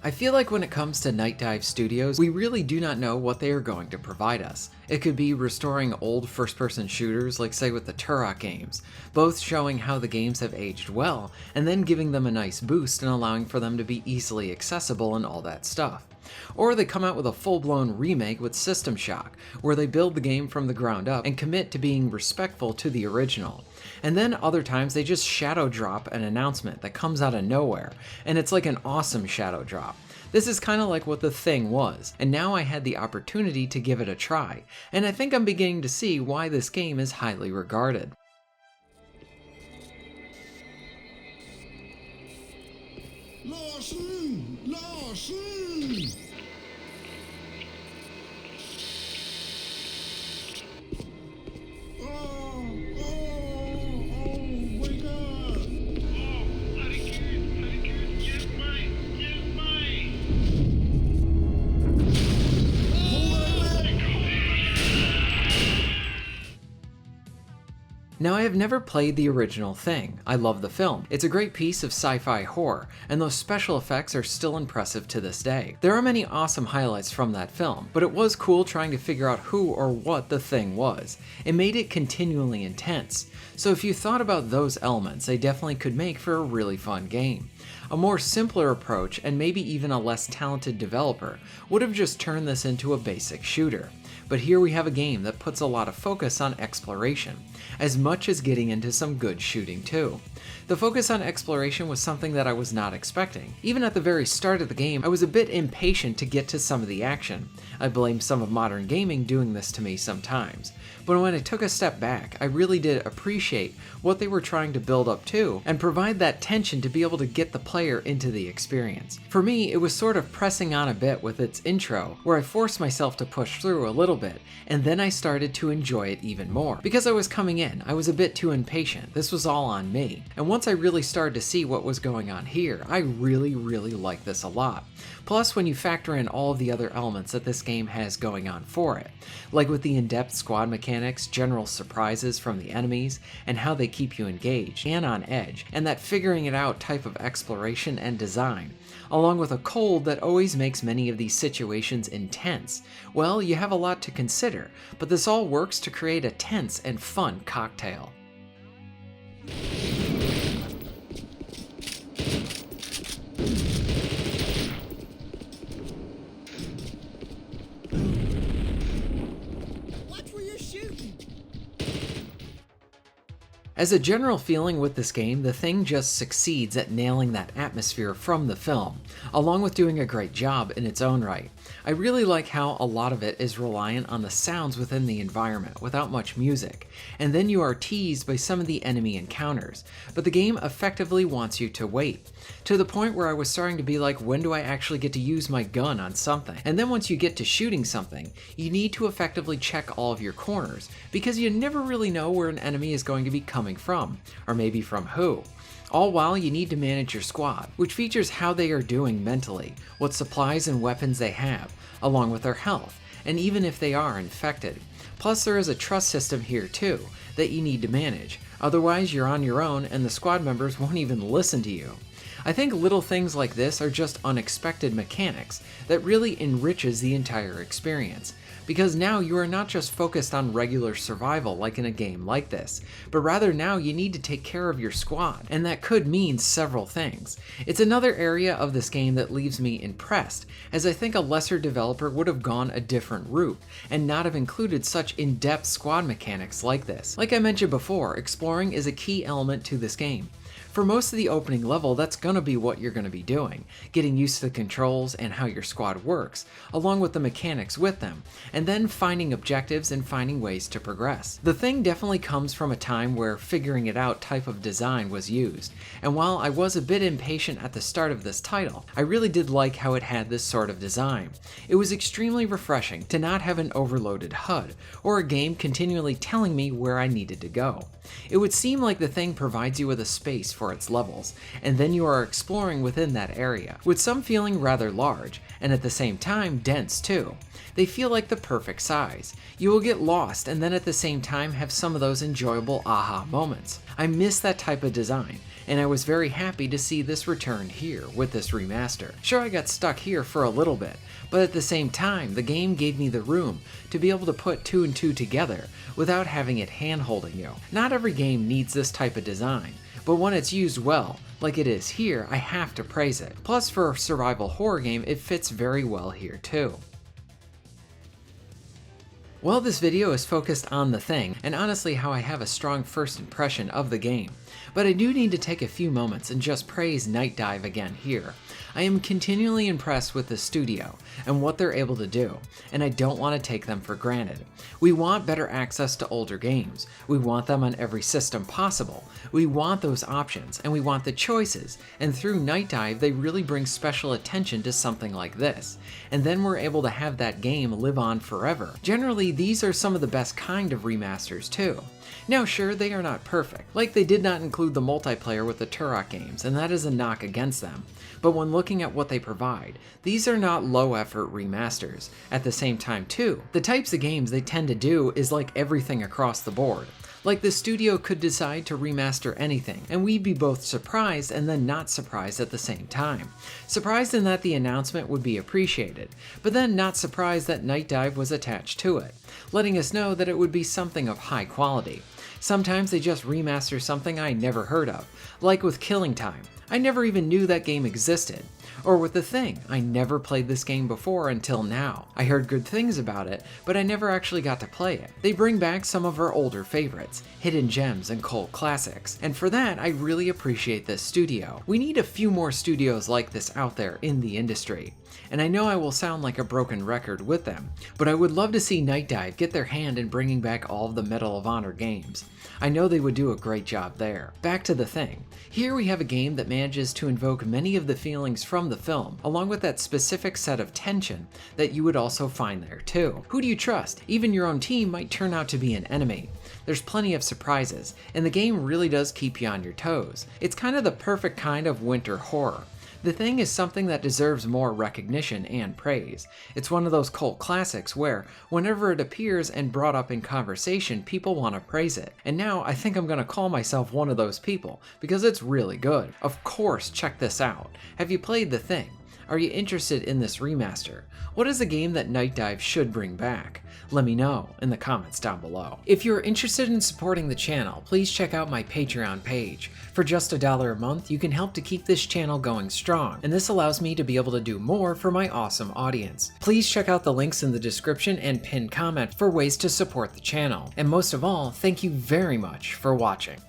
I feel like when it comes to Nightdive Studios, we really do not know what they are going to provide us. It could be restoring old first-person shooters, like say with the Turok games, both showing how the games have aged well, and then giving them a nice boost and allowing for them to be easily accessible and all that stuff. Or they come out with a full-blown remake with System Shock, where they build the game from the ground up and commit to being respectful to the original. And then other times they just shadow drop an announcement that comes out of nowhere, and it's like an awesome shadow drop. This is kind of like what The Thing was, and now I had the opportunity to give it a try, and I think I'm beginning to see why this game is highly regarded. Now, I have never played the original Thing. I love the film. It's a great piece of sci-fi horror, and those special effects are still impressive to this day. There are many awesome highlights from that film, but it was cool trying to figure out who or what the Thing was. It made it continually intense. So if you thought about those elements, they definitely could make for a really fun game. A more simpler approach, and maybe even a less talented developer, would have just turned this into a basic shooter. But here we have a game that puts a lot of focus on exploration, as much as getting into some good shooting too. The focus on exploration was something that I was not expecting. Even at the very start of the game, I was a bit impatient to get to some of the action. I blame some of modern gaming doing this to me sometimes. But when I took a step back, I really did appreciate what they were trying to build up to, and provide that tension to be able to get the player into the experience. For me, it was sort of pressing on a bit with its intro, where I forced myself to push through a little bit, and then I started to enjoy it even more. Because I was coming in, I was a bit too impatient. This was all on me. And once I really started to see what was going on here, I really liked this a lot. Plus, when you factor in all of the other elements that this game has going on for it, like with the in-depth squad mechanics, general surprises from the enemies, and how they keep you engaged and on edge, and that figuring it out type of exploration and design, along with a cold that always makes many of these situations intense, well, you have a lot to consider, but this all works to create a tense and fun cocktail. As a general feeling with this game, The Thing just succeeds at nailing that atmosphere from the film, along with doing a great job in its own right. I really like how a lot of it is reliant on the sounds within the environment without much music, and then you are teased by some of the enemy encounters, but the game effectively wants you to wait, to the point where I was starting to be like, when do I actually get to use my gun on something? And then once you get to shooting something, you need to effectively check all of your corners, because you never really know where an enemy is going to be coming from, or maybe from who. All while you need to manage your squad, which features how they are doing mentally, what supplies and weapons they have, along with their health, and even if they are infected. Plus there is a trust system here too, that you need to manage, otherwise you're on your own and the squad members won't even listen to you. I think little things like this are just unexpected mechanics that really enriches the entire experience, because now you are not just focused on regular survival like in a game like this, but rather now you need to take care of your squad, and that could mean several things. It's another area of this game that leaves me impressed, as I think a lesser developer would have gone a different route, and not have included such in-depth squad mechanics like this. Like I mentioned before, exploring is a key element to this game. For most of the opening level, that's gonna be what you're gonna be doing, getting used to the controls and how your squad works, along with the mechanics with them, and then finding objectives and finding ways to progress. The Thing definitely comes from a time where figuring it out type of design was used, and while I was a bit impatient at the start of this title, I really did like how it had this sort of design. It was extremely refreshing to not have an overloaded HUD, or a game continually telling me where I needed to go. It would seem like The Thing provides you with a space for its levels, and then you are exploring within that area, with some feeling rather large, and at the same time dense too. They feel like the perfect size. You will get lost and then at the same time have some of those enjoyable aha moments. I miss that type of design, and I was very happy to see this return here with this remaster. Sure, I got stuck here for a little bit, but at the same time, the game gave me the room to be able to put two and two together without having it hand-holding you. Not every game needs this type of design, but when it's used well, like it is here, I have to praise it. Plus, for a survival horror game, it fits very well here too. Well, this video is focused on The Thing, and honestly how I have a strong first impression of the game. But I do need to take a few moments and just praise Nightdive again here. I am continually impressed with the studio and what they're able to do, and I don't want to take them for granted. We want better access to older games. We want them on every system possible. We want those options, and we want the choices, and through Nightdive they really bring special attention to something like this. And then we're able to have that game live on forever. Generally, these are some of the best kind of remasters too. Now sure, they are not perfect, like they did not include the multiplayer with the Turok games, and that is a knock against them. But when looking at what they provide, these are not low-effort remasters. At the same time too, the types of games they tend to do is like everything across the board. Like the studio could decide to remaster anything, and we'd be both surprised and then not surprised at the same time. Surprised in that the announcement would be appreciated, but then not surprised that Nightdive was attached to it, letting us know that it would be something of high quality. Sometimes they just remaster something I never heard of, like with Killing Time. I never even knew that game existed. Or with The Thing, I never played this game before until now. I heard good things about it, but I never actually got to play it. They bring back some of our older favorites, hidden gems and cult classics, and for that I really appreciate this studio. We need a few more studios like this out there in the industry. And I know I will sound like a broken record with them, but I would love to see Nightdive get their hand in bringing back all of the Medal of Honor games. I know they would do a great job there. Back to The Thing. Here we have a game that manages to invoke many of the feelings from the film, along with that specific set of tension that you would also find there too. Who do you trust? Even your own team might turn out to be an enemy. There's plenty of surprises, and the game really does keep you on your toes. It's kind of the perfect kind of winter horror. The Thing is something that deserves more recognition and praise. It's one of those cult classics where, whenever it appears and brought up in conversation, people want to praise it. And now I think I'm going to call myself one of those people, because it's really good. Of course, check this out. Have you played The Thing? Are you interested in this remaster? What is a game that Nightdive should bring back? Let me know in the comments down below. If you're interested in supporting the channel, please check out my Patreon page. For just $1 a month, you can help to keep this channel going strong, and this allows me to be able to do more for my awesome audience. Please check out the links in the description and pinned comment for ways to support the channel. And most of all, thank you very much for watching.